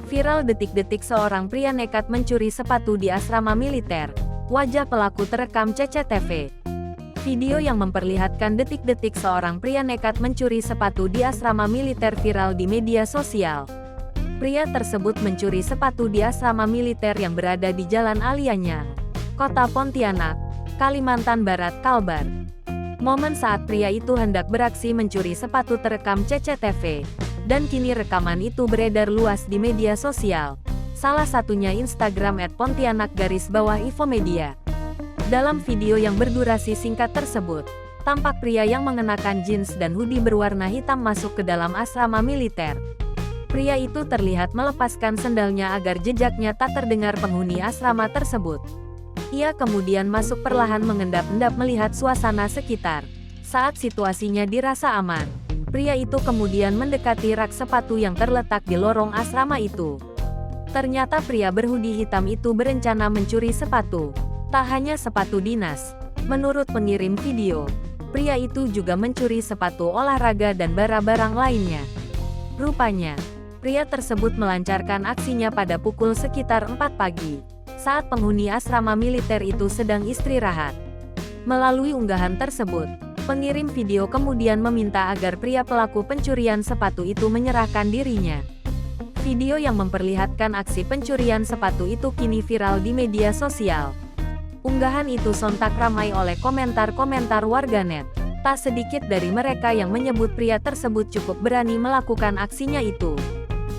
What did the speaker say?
Viral detik-detik seorang pria nekat mencuri sepatu di asrama militer. Wajah pelaku terekam CCTV. Video yang memperlihatkan detik-detik seorang pria nekat mencuri sepatu di asrama militer viral di media sosial. Pria tersebut mencuri sepatu di asrama militer yang berada di Jalan Alianya, Kota Pontianak, Kalimantan Barat, Kalbar. Momen saat pria itu hendak beraksi mencuri sepatu terekam CCTV, dan kini rekaman itu beredar luas di media sosial. Salah satunya Instagram @pontianak_Infomedia. Dalam video yang berdurasi singkat tersebut, tampak pria yang mengenakan jeans dan hoodie berwarna hitam masuk ke dalam asrama militer. Pria itu terlihat melepaskan sendalnya agar jejaknya tak terdengar penghuni asrama tersebut. Ia kemudian masuk perlahan mengendap-endap melihat suasana sekitar. Saat situasinya dirasa aman, pria itu kemudian mendekati rak sepatu yang terletak di lorong asrama itu. Ternyata pria berhoodie hitam itu berencana mencuri sepatu. Tak hanya sepatu dinas. Menurut pengirim video, pria itu juga mencuri sepatu olahraga dan barang-barang lainnya. Rupanya, pria tersebut melancarkan aksinya pada pukul sekitar 4 pagi, saat penghuni asrama militer itu sedang istirahat. Melalui unggahan tersebut, pengirim video kemudian meminta agar pria pelaku pencurian sepatu itu menyerahkan dirinya. Video yang memperlihatkan aksi pencurian sepatu itu kini viral di media sosial. Unggahan itu sontak ramai oleh komentar-komentar warganet. Tak sedikit dari mereka yang menyebut pria tersebut cukup berani melakukan aksinya itu.